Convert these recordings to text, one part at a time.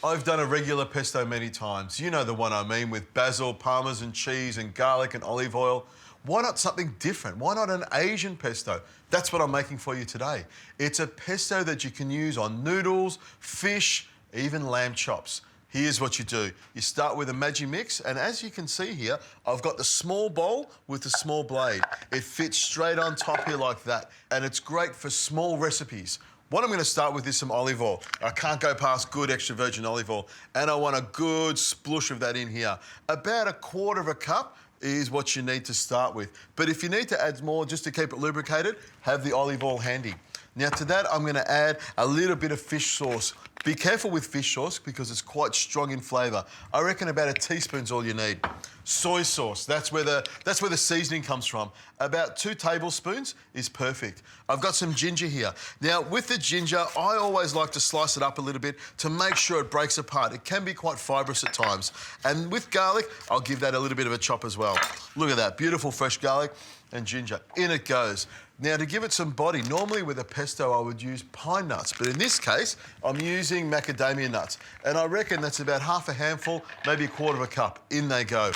I've done a regular pesto many times. You know the one I mean, with basil, parmesan cheese and garlic and olive oil. Why not something different? Why not an Asian pesto? That's what I'm making for you today. It's a pesto that you can use on noodles, fish, even lamb chops. Here's what you do. You start with a Magimix, and as you can see here, I've got the small bowl with the small blade. It fits straight on top here like that, and it's great for small recipes. What I'm going to start with is some olive oil. I can't go past good extra virgin olive oil, and I want a good splush of that in here. About 1/4 cup is what you need to start with. But if you need to add more just to keep it lubricated, have the olive oil handy. Now to that, I'm going to add a little bit of fish sauce. Be careful with fish sauce because it's quite strong in flavour. I reckon about 1 teaspoon's all you need. Soy sauce, that's where the seasoning comes from. About 2 tablespoons is perfect. I've got some ginger here. Now with the ginger, I always like to slice it up a little bit to make sure it breaks apart. It can be quite fibrous at times. And with garlic, I'll give that a little bit of a chop as well. Look at that, beautiful fresh garlic and ginger. In it goes. Now, to give it some body, normally with a pesto I would use pine nuts, but in this case, I'm using macadamia nuts. And I reckon that's about half a handful, maybe 1/4 cup. In they go.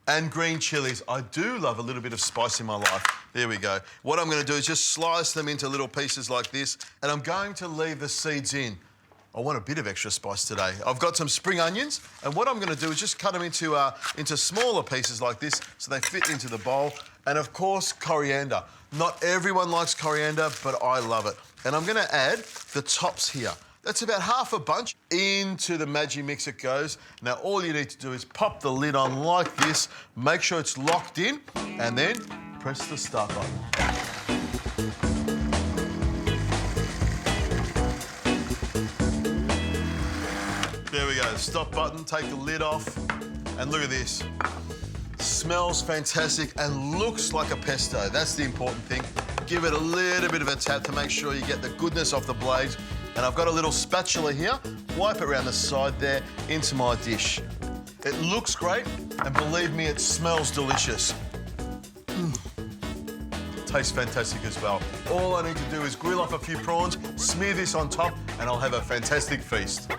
And green chilies. I do love a little bit of spice in my life. There we go. What I'm going to do is just slice them into little pieces like this, and I'm going to leave the seeds in. I want a bit of extra spice today. I've got some spring onions, and what I'm going to do is just cut them into smaller pieces like this so they fit into the bowl. And of course, coriander. Not everyone likes coriander, but I love it. And I'm going to add the tops here. That's about half a bunch. Into the Magimix it goes. Now, all you need to do is pop the lid on like this, make sure it's locked in, and then press the start button. There we go, stop button, take the lid off, and look at this. Smells fantastic and looks like a pesto. That's the important thing. Give it a little bit of a tap to make sure you get the goodness off the blades. And I've got a little spatula here. Wipe it around the side there into my dish. It looks great, and believe me, it smells delicious. Tastes fantastic as well. All I need to do is grill up a few prawns, smear this on top, and I'll have a fantastic feast.